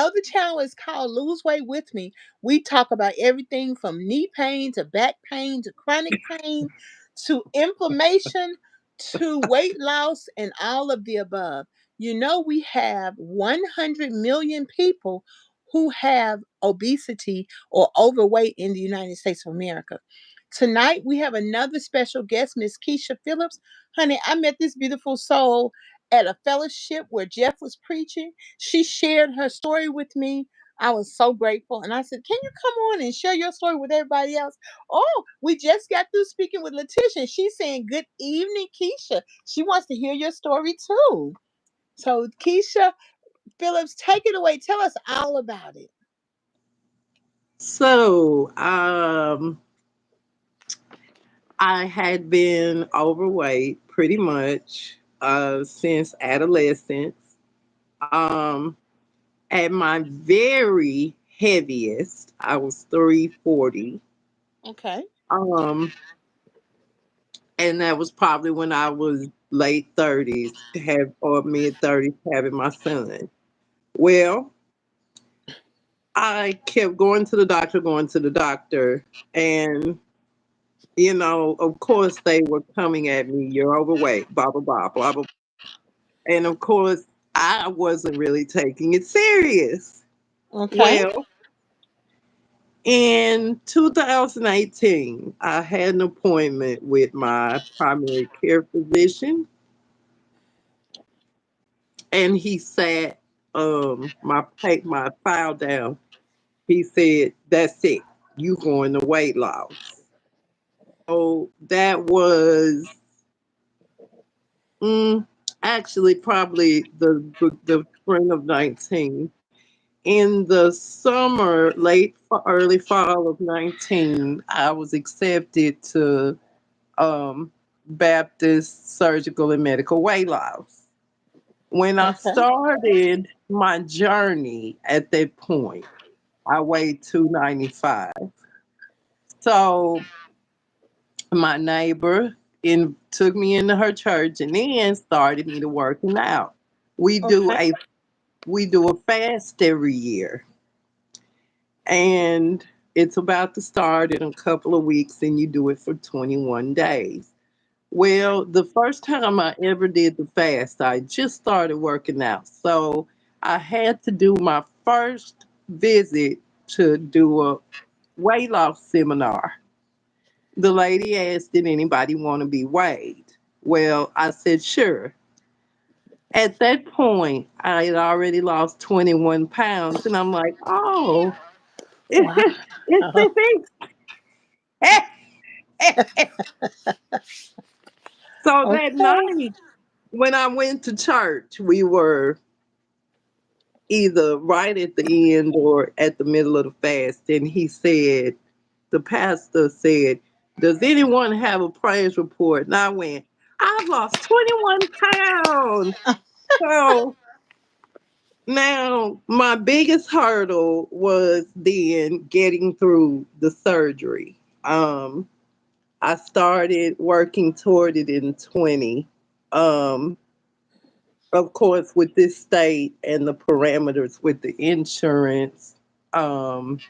other channel is called Lose Weight With Me. We talk about everything from knee pain to back pain to chronic pain to inflammation to weight loss and all of the above. You know, we have 100 million people who have obesity or overweight in the United States of America. Tonight, we have another special guest, Miss Keisha Phillips. Honey, I met this beautiful soul at a fellowship where Jeff was preaching. She shared her story with me. I was so grateful. And I said, can you come on and share your story with everybody else? Oh, we just got through speaking with Letitia. And she's saying, good evening, Keisha. She wants to hear your story too. So, Keisha Phillips, take it away. Tell us all about it. So, I had been overweight pretty much since adolescence. Um, at my very heaviest, I was 340. Okay. Um, and that was probably when I was late 30s, have or mid 30s, having my son. Well, I kept going to the doctor, and of course, they were coming at me. You're overweight, blah blah blah blah blah. And of course, I wasn't really taking it serious. Okay. Well, in 2018, I had an appointment with my primary care physician, and he sat my file down. He said, "That's it. You going to weight loss." So that was mm, actually probably the spring of 19. In the summer, early fall of 19, I was accepted to um, Baptist Surgical and Medical Weight Loss. When I Okay. started my journey at that point, I weighed 295. So my neighbor took me into her church and then started me to working out. We do Okay. a we do a fast every year, and it's about to start in a couple of weeks, and you do it for 21 days. Well, the first time I ever did the fast, I just started working out. So I had to do my first visit to do a weight loss seminar. The lady asked, did anybody want to be weighed? Well, I said, sure. At that point, I had already lost 21 pounds, and I'm like, oh, Wow. it's so that Okay. night when I went to church, we were either right at the end or at the middle of the fast. And the pastor said, does anyone have a praise report? And I went, I've lost 21 pounds. So now my biggest hurdle was then getting through the surgery. I started working toward it in 20. Um, of course, with this state and the parameters with the insurance, um,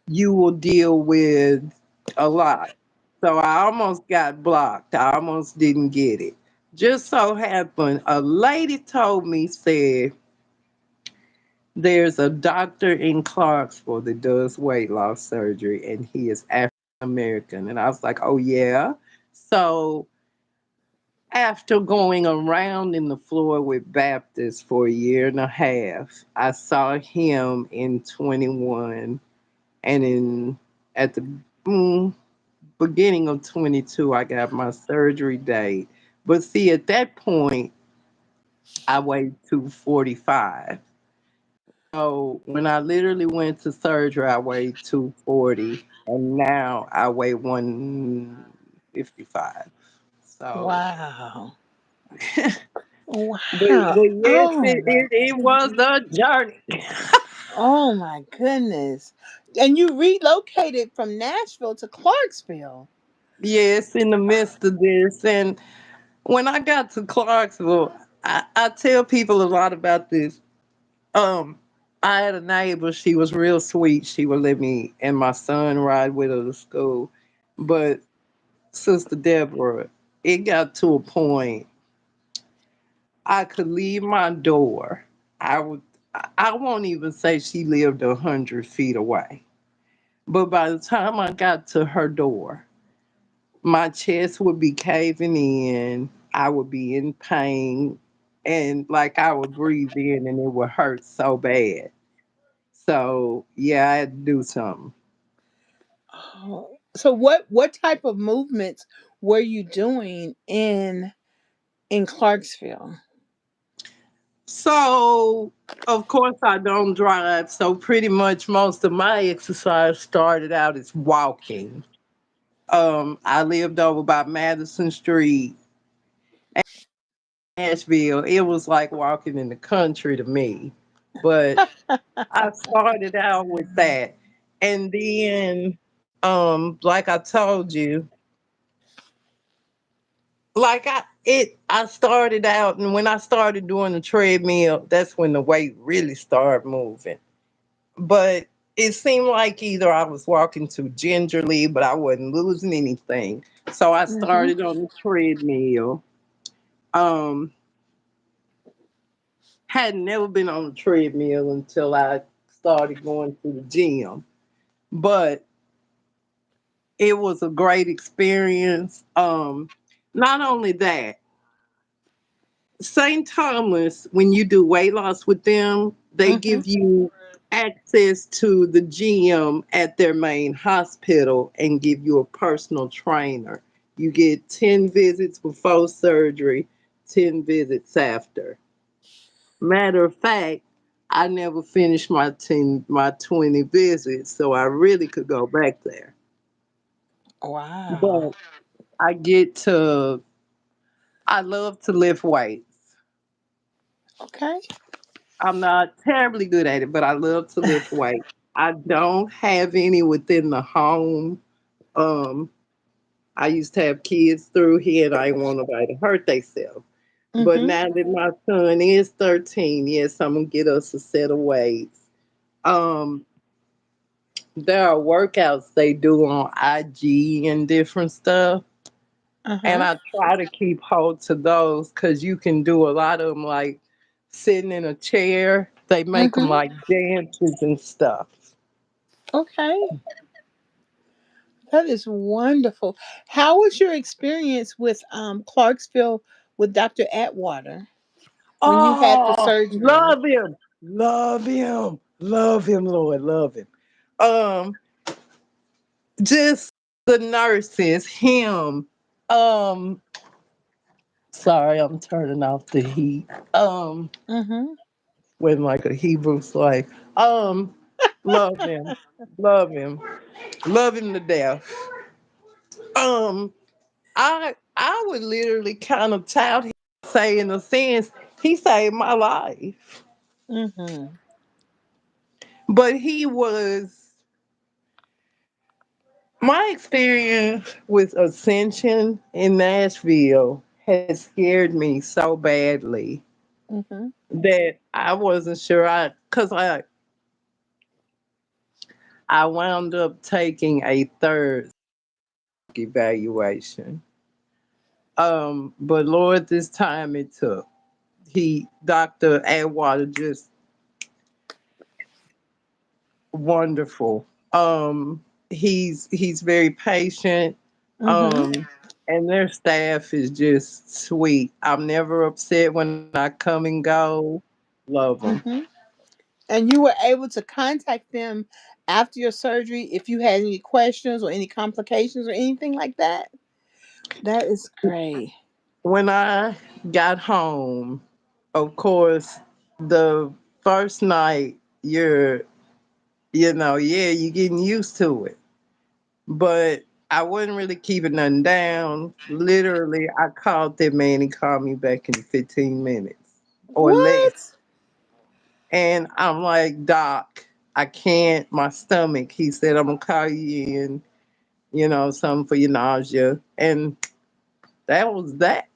you will deal with a lot. So I almost got blocked. I almost didn't get it. Just so happened, a lady told me, said, there's a doctor in Clarksville that does weight loss surgery, and he is African American. And I was like, oh, yeah. So after going around in the floor with Baptist for a year and a half, I saw him in 21, and at the mm, beginning of 22, I got my surgery date. But see, at that point, I weighed 245. So when I literally went to surgery, I weighed 240, and now I weigh 155. So, Wow. but Wow. yes, Oh my it was goodness. a journey. Oh my goodness. And you relocated from Nashville to Clarksville. Yes, in the midst of this, and when I got to Clarksville, I tell people a lot about this. Um, I had a neighbor. She was real sweet. She would let me and my son ride with her to school. But Sister Deborah, it got to a point I could leave my door. I would. I won't even say she lived 100 feet away. But by the time I got to her door, my chest would be caving in. I would be in pain, and like I would breathe in, and it would hurt so bad. So yeah, I had to do something. Oh. So what type of movements were you doing in Clarksville? So of course I don't drive. So pretty much most of my exercise started out as walking. I lived over by Madison Street, Nashville. It was like walking in the country to me. But I started out with that. And then like I told you, I started out, and when I started doing the treadmill, that's when the weight really started moving. But it seemed like either I was walking too gingerly, but I wasn't losing anything. So I Mhm. started on the treadmill. Um, had never been on the treadmill until I started going to the gym. But it was a great experience. Not only that, St. Thomas, when you do weight loss with them, they Mhm. give you access to the gym at their main hospital and give you a personal trainer. You get 10 visits before surgery, 10 visits after. Matter of fact, I never finished my 20 visits, so I really could go back there. Wow. But I get to I love to lift weights. Okay. I'm not terribly good at it, but I love to lift weights. I don't have any within the home. Um, I used to have kids through here, and I didn't want nobody to hurt themselves. But Mhm. now that my son is 13, yes, I'm gonna get us a set of weights. Um, there are workouts they do on IG and different stuff, and Uh-huh. I try to keep hold to those because you can do a lot of them like sitting in a chair. They make them Mhm. like dances and stuff. Okay. That is wonderful. How was your experience with Clarksville with Dr. Atwater when you had the Oh, surgery? love him, love him, love him, Lord, love him. Um, just the nurses, him. Um, sorry, I'm turning off the heat. Mhm. When like a Hebrew slave. Um, love him, love him, love him to death. Um, I would literally kind of tout him, say in a sense, he saved my life. Mhm. But he was my experience with Ascension in Nashville has scared me so badly Mhm. that I wasn't sure cause I wound up taking a third evaluation. But Lord, this time it took. Dr. Atwater just wonderful. He's very patient. Mhm. Um, and their staff is just sweet. I'm never upset when I come and go. Love them. Mhm. And you were able to contact them after your surgery if you had any questions or any complications or anything like that. That is great. When I got home, of course, the first night yeah, you're getting used to it. But I wasn't really keeping nothing down. Literally, I called that man. He called me back in 15 minutes or less. What? And I'm like, Doc, I can't, my stomach. He said, I'm going to call you in, something for your nausea. And that was that.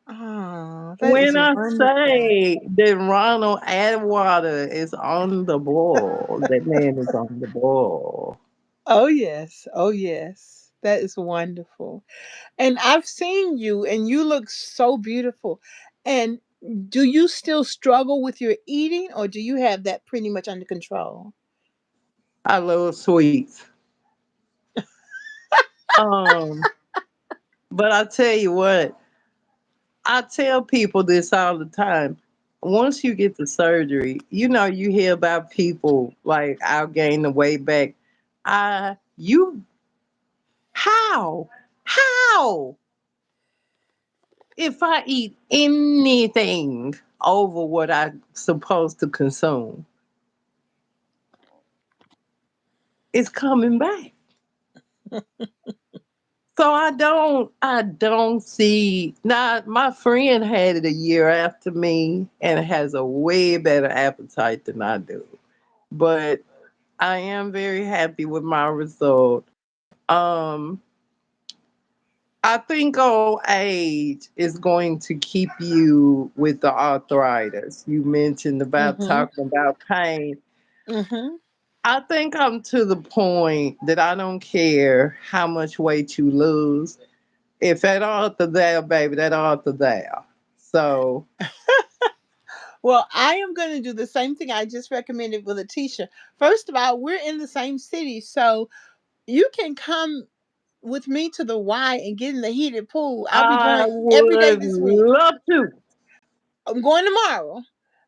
Oh. That is When I wonderful. say that Ronald Atwater is on the ball, that man is on the ball. Oh yes. Oh yes. That is wonderful. And I've seen you and you look so beautiful. And do you still struggle with your eating or do you have that pretty much under control? I love sweets. Um, but I tell you what, I tell people this all the time. Once you get the surgery, you hear about people like I'll gain the weight back. You how? How? If I eat anything over what I'm supposed to consume, it's coming back. So I don't see now my friend had it a year after me and has a way better appetite than I do. But I am very happy with my result. Um I think old age is going to keep you with the arthritis. You mentioned about Mhm. talking about pain. Mhm. I think I'm to the point that I don't care how much weight you lose. If that author there, baby, that author there. So Well, I am going to do the same thing I just recommended with Letitia. First of all, we're in the same city, so you can come with me to the Y and get in the heated pool. I'll be I going every day would this week. love to. I'm going tomorrow.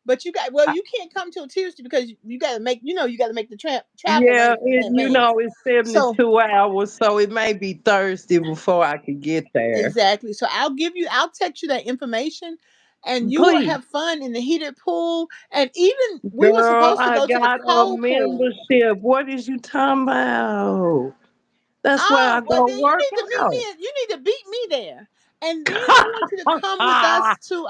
But you can't come till Tuesday because you got to make, you got to make the travel Yeah, arrangements in advance. it's So 72 hours, so it may be Thursday before I could get there. exactly. So I'll text you that information and you will Please. have fun in the heated pool. And even we were Girl, supposed to I go to the got a cold pool. membership. What is you talking about? That's where I Oh, well go then you work need to meet me out. you need to beat me there. And then I want you to come with us to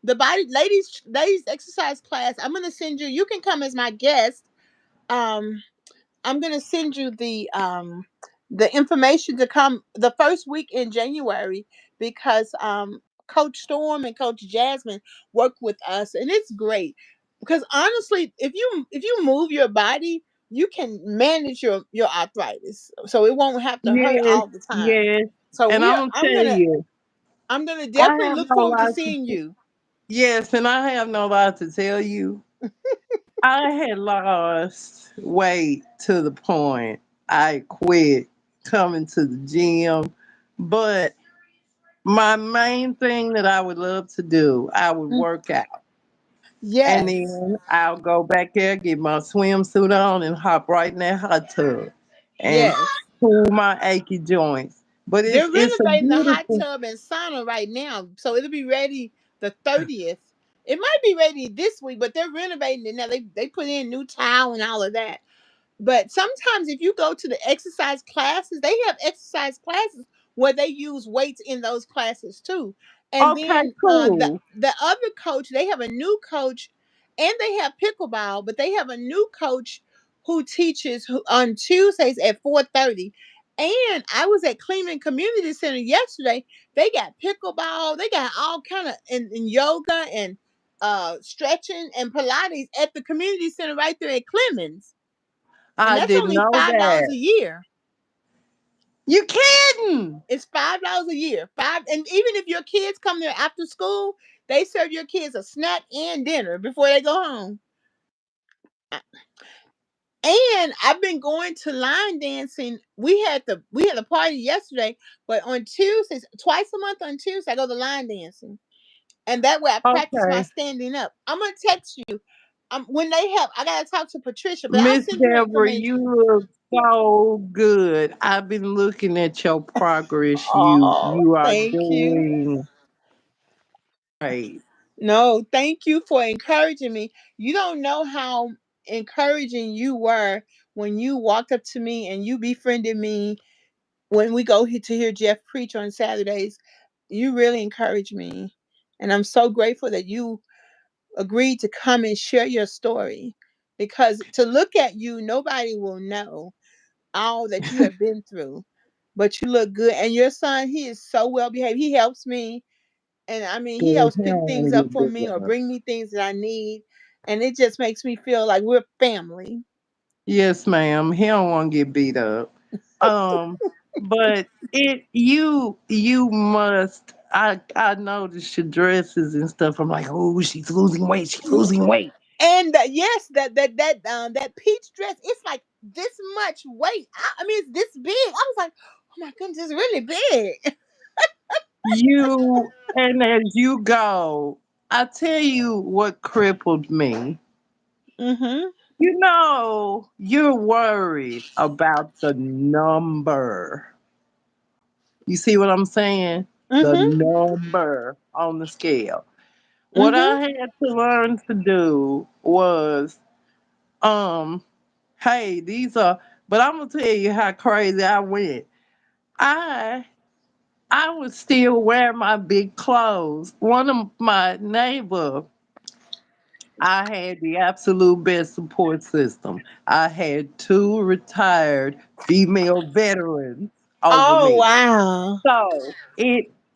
the body ladies exercise class. I'm gonna send you can come as my guest. Um I'm gonna send you the information to come the first week in January because Coach Storm and Coach Jasmine work with us and it's great because honestly if you move your body you can manage your arthritis so it won't have to hurt Yes, all the time. yes. So And I'm gonna tell you, I'm gonna I definitely have look no forward to lie seeing to you. yes, and I have no lie to tell you. I had lost weight to the point I quit coming to the gym. But my main thing that I would love to do, I would Mm, work out. And yes, then I'll go back there, get my swimsuit on, and hop right in that hot tub and yes. cool my achy joints. But They're it's a renovating the hot beautiful. tub and sauna right now, so it'll be ready the 30th. It might be ready this week, but they're renovating it now. They put in new tile and all of that. But sometimes if you go to the exercise classes, they have exercise classes where they use weights in those classes too. And Okay, then cool. the other coach, they have a new coach, and they have pickleball, but they have a new coach who teaches on Tuesdays at 4:30. And I was at Cleveland Community Center yesterday. They got pickleball, they got all kind of in yoga and stretching and Pilates at the community center right there at Clemens. And I that's didn't only know $5 that. a year. You kidding? It's $5 a year. And even if your kids come there after school, they serve your kids a snack and dinner before they go home. And I've been going to line dancing. We had a party yesterday, but on Tuesdays, twice a month on Tuesday, I go to line dancing. And that way I practice my Okay. standing up. I'm gonna text you. When they have I gotta talk to Patricia, but I'll Miss send you her Deborah, you information. look so good. I've been looking at your progress. Oh, You are thank you. doing great. No, thank you for encouraging me. You don't know how encouraging you were when you walked up to me and you befriended me when we go to hear Jeff preach on Saturdays. You really encouraged me. And I'm so grateful that you agreed to come and share your story. Because to look at you, nobody will know all that you have been through. But you look good. And your son, he is so well behaved. He helps me. And I mean, he Yeah, helps he pick don't things want to up get for beat me or up. bring me things that I need. And it just makes me feel like we're family. Yes, ma'am. He don't want to get beat up. Um, but you must. I noticed your dresses and stuff. I'm like, oh, she's losing weight. She's losing weight. And yes, that peach dress, it's like this much weight. I mean, it's this big. I was like, oh my goodness, it's really big. And as you go, I tell you what crippled me. Mhm. You're worried about the number. You see what I'm saying? The Mhm. number on the scale. What Mhm. I had to learn to do was, um, hey, these are, but I'm gonna tell you how crazy I went. I I would still wear my big clothes. One of my neighbor, I had the absolute best support system. I had two retired female veterans over Oh me. wow. So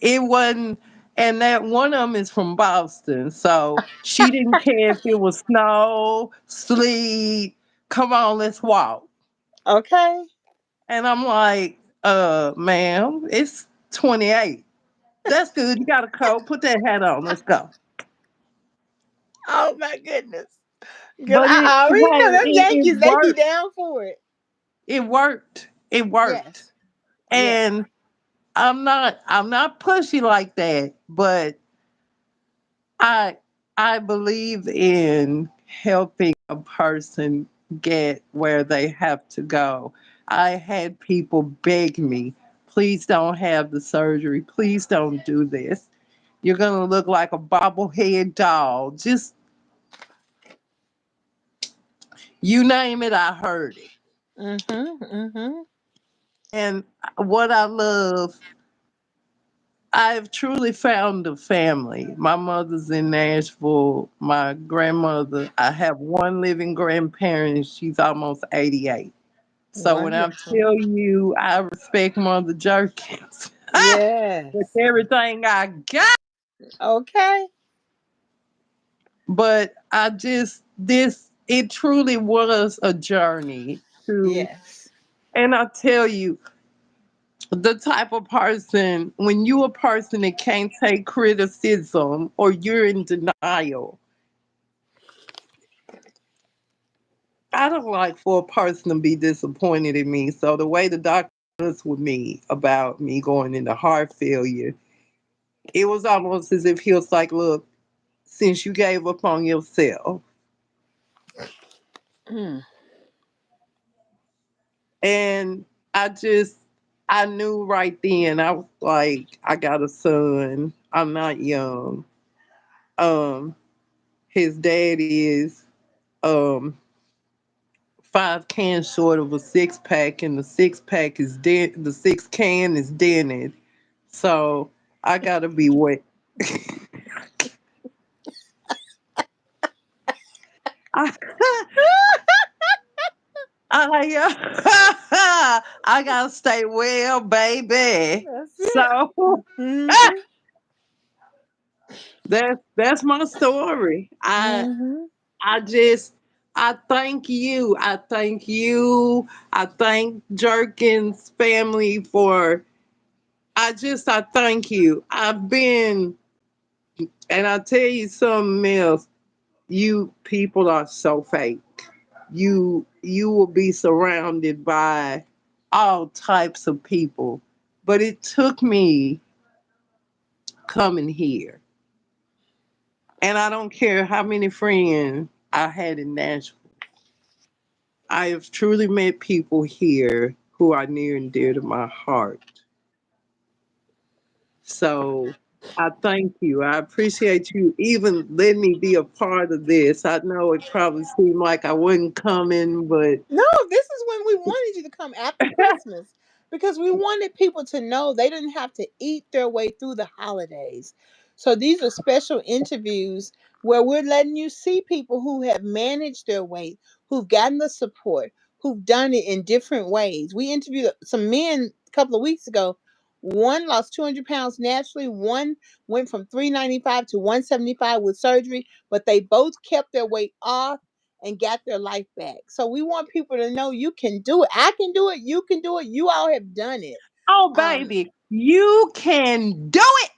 it wasn't, and that one of them is from Boston. So she didn't care if it was snow, sleet. Come on, let's walk. Okay. And I'm like, ma'am, it's 28. That's good. You got a coat. Put that hat on. Let's go. Oh my goodness. Cause But I already know them it Yankees. They be worked. down for it. It worked. It worked. Yes. Yes. And I'm not pushy like that, but I I believe in helping a person get where they have to go. I had people beg me, please don't have the surgery. Please don't do this. You're gonna look like a bobblehead doll. Just you name it, I heard it. Mhm. Mhm. And what I love, I've truly found a family. My mother's in Nashville. My grandmother, I have one living grandparent, and she's almost 88. So when I Wonderful. tell you I respect Mother Jerkins with Yes. everything I got, Okay. but it truly was a journey to, Yes. and I tell you, the type of person, when you a person that can't take criticism or you're in denial, I don't like for a person to be disappointed in me. So the way the doctor was with me about me going into heart failure, it was almost as if he was like, look, since you gave up on yourself, Mm. and I just I knew right then, I was like, I got a son. I'm not young. Um, his dad is um 5 cans short of a 6 pack, and the 6 pack is the 6 can is dented. So I gotta be wet. I, I gotta stay well, baby. That's it. So Mhm. that's my story. Mhm. I just I thank you. I thank you. I thank Jerkins family for I thank you. I've been, and I tell you something else, you people are so fake. You will be surrounded by all types of people. But it took me coming here. And I don't care how many friends I had in Nashville. I have truly met people here who are near and dear to my heart. So I thank you. I appreciate you even letting me be a part of this. I know it probably seemed like I wasn't coming, but No, this is when we wanted you to come after Christmas because we wanted people to know they didn't have to eat their way through the holidays. So these are special interviews where we're letting you see people who have managed their weight, who've gotten the support, who've done it in different ways. We interviewed some men a couple of weeks ago. One lost 200 pounds naturally. One went from 395 to 175 with surgery, but they both kept their weight off and got their life back. So we want people to know you can do it. I can do it. You can do it. You all have done it. Oh, Um, baby, you can do it.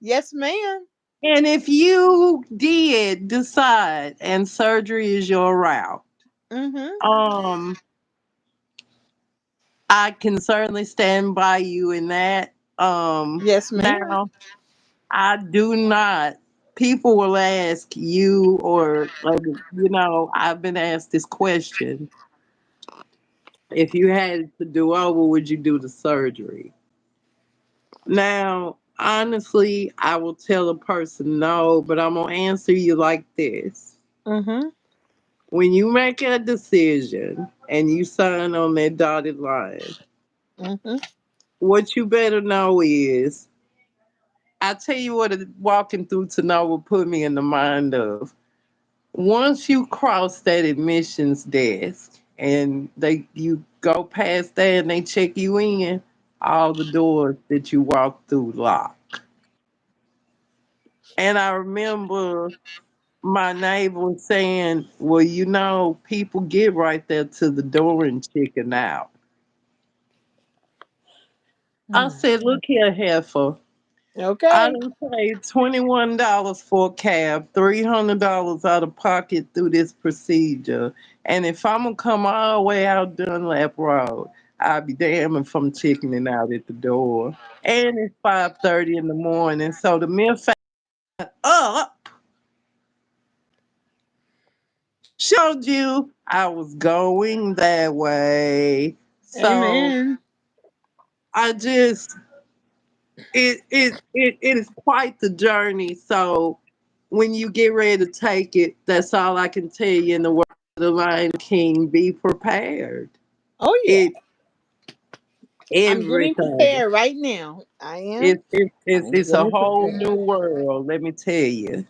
yes, ma'am. And if you did decide and surgery is your route, Mm-hmm. um, I can certainly stand by you in that. Yes, ma'am. Now I do not. People will ask you, or I've been asked this question: if you had to do over, would you do the surgery? Now, honestly, I will tell a person no, but I'm gonna answer you like this: Mm-hmm. when you make a decision and you sign on that dotted line, Mm-hmm. what you better know is, I tell you what, walking through Tanoa put me in the mind of. Once you cross that admissions desk and you go past there and they check you in, all the doors that you walk through lock. And I remember my neighbor saying, well, people get right there to the door and chicken out. I said, look here, heifer. I Okay. done paid $21 for a cab, $300 out of pocket through this procedure. And if I'm gonna come all the way out Dunlap Road, I'll be damned if I'm chickening out at the door. And it's 5:30 in the morning. So the mere fact up showed you I was going that way. So Amen. I just it is quite the journey. So when you get ready to take it, that's all I can tell you in the word of the Lion King: be prepared. Oh yeah. It I'm getting everything. prepared right now. I am. I'm It's a getting whole new prepared. world, let me tell you.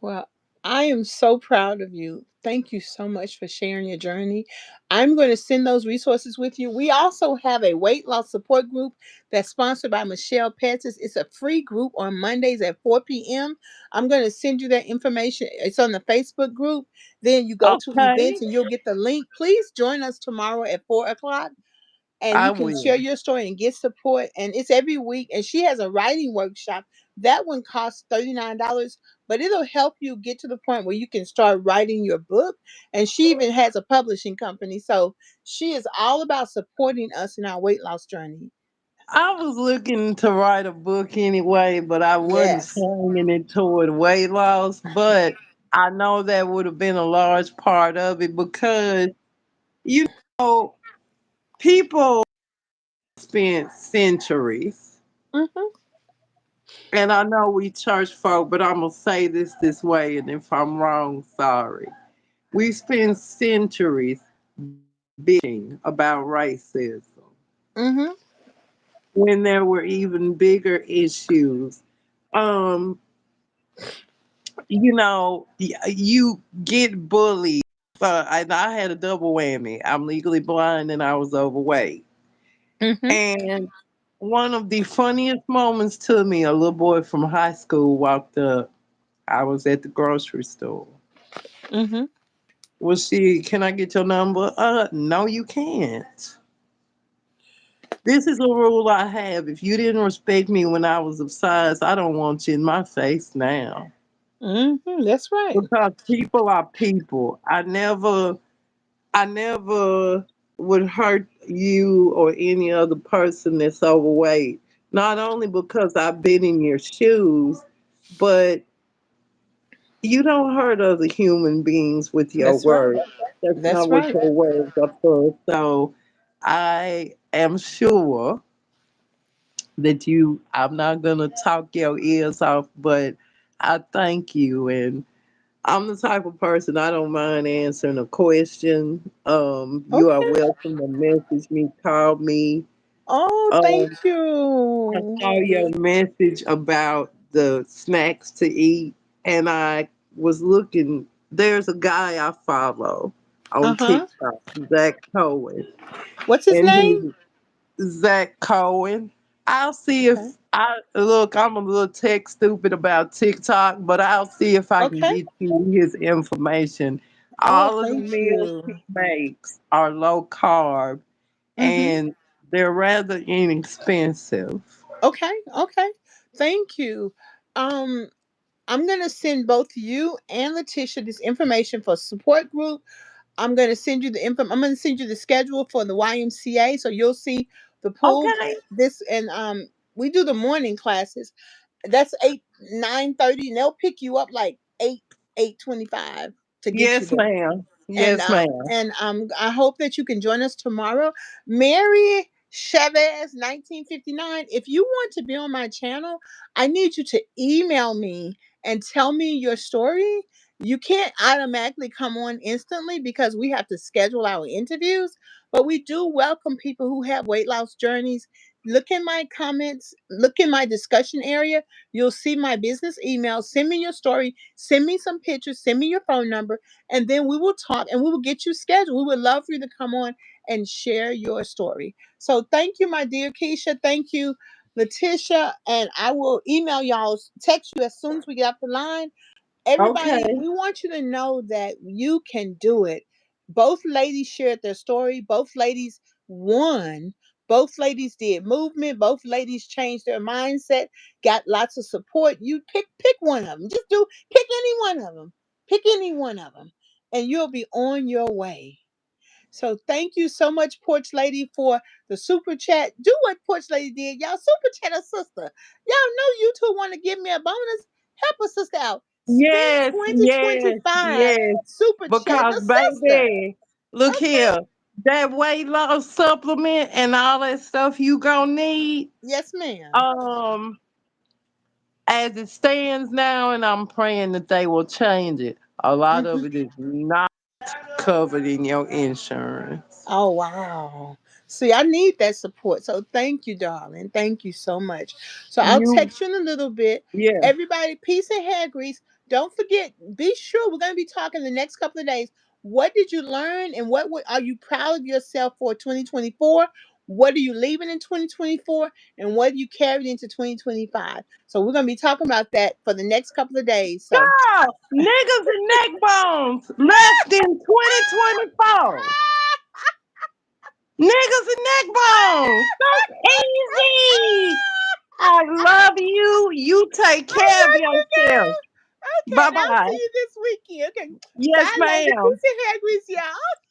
Well, I am so proud of you. Thank you so much for sharing your journey. I'm going to send those resources with you. We also have a weight loss support group that's sponsored by Michelle Pettis. It's a free group on Mondays at 4 p.m. I'm going to send you that information. It's on the Facebook group. Then you go to events Okay, and you'll get the link. Please join us tomorrow at 4 o'clock and I you can share will. your story and get support. And it's every week. And she has a writing workshop. That one costs $39, but it'll help you get to the point where you can start writing your book. And she even has a publishing company. So she is all about supporting us in our weight loss journey. I was looking to write a book anyway, but I wasn't Yes. swinging it toward weight loss. But I know that would have been a large part of it because, you know, people spent centuries, Hmm. and I know we church folk, but I'm gonna say this way, and if I'm wrong, sorry. We spent centuries bitching about racism Hmm. when there were even bigger issues. Um, you get bullied. And I had a double whammy. I'm legally blind and I was overweight. Hmm. And one of the funniest moments to me, a little boy from high school walked up. I was at the grocery store. Hmm. Well, can I get your number? No, you can't. This is a rule I have. If you didn't respect me when I was of size, I don't want you in my face now. That's right. Because people are people. I never would hurt you or any other person that's overweight. Not only because I've been in your shoes, but you don't hurt other human beings with your That's right. words. That's That's not what right. your words are for. So I am sure that I'm not going to talk your ears off, but I thank you. And I'm the type of person, I don't mind answering a question. You are Okay. welcome to message me, call me. Oh, thank Um, I you. saw your message about the snacks to eat, and I was looking. There's a guy I follow on Uh-huh. TikTok, Zach Cohen, What's his and name? Zach Cohen, I'll see Okay. if I look. I'm a little tech stupid about TikTok, but I'll see if I can Okay. get you his information. Oh, All of the thank meals he you. makes are low carb Mm-hmm. and they're rather inexpensive. Okay. Okay. Thank you. Um, I'm gonna send both you and Letitia this information for support group. I'm gonna send you the info. I'm gonna send you the schedule for the YMCA, so you'll see the pool. Okay. This and we do the morning classes. That's 8, 9:30, and they'll pick you up like 8:25 to get you Yes, there. ma'am. and Yes, um ma'am. and I hope that you can join us tomorrow. Mary Chavez 1959. If you want to be on my channel, I need you to email me and tell me your story. You can't automatically come on instantly because we have to schedule our interviews, but we do welcome people who have weight loss journeys. Look in my comments, look in my discussion area. You'll see my business email. Send me your story, send me some pictures, send me your phone number, and then we will talk and we will get you scheduled. We would love for you to come on and share your story. So thank you, my dear Keisha. Thank you, Letitia. And I will email y'all, text you as soon as we get off the line. Everybody, Okay. we want you to know that you can do it. Both ladies shared their story. Both ladies won. Both ladies did movement. Both ladies changed their mindset. Got lots of support. You pick one of them. Just do pick any one of them. Pick any one of them, and you'll be on your way. So thank you so much, Porch Lady, for the super chat. Do what Porch Lady did. Y'all super chat a sister. Y'all know you two want to give me a bonus. Help a sister out. Spend Yes, yes, 2025 yes. super chatting Because a sister. baby, look Okay. here. That weight loss supplement and all that stuff you gonna need. Yes, ma'am. Um, as it stands now, and I'm praying that they will change it. A lot of Mhm. it is not covered in your insurance. Oh, wow. See, I need that support. So thank you, darling. Thank you so much. So I'll You, text you in a little bit. yeah. Everybody, peace and hair grease. Don't forget, be sure we're going to be talking the next couple of days. What did you learn and are you proud of yourself for 2024? What are you leaving in 2024? And what you carried into 2025? So we're going to be talking about that for the next couple of days. So Girl, niggas and neck bones less than 2024. Niggas and neck bones. That's easy. I love you. You take I care of love you, yourself. girl. Okay, Bye and I'll see bye. you this weekend. Okay, Yes, bye, lady. ma'am. Peace and hair grease, y'all.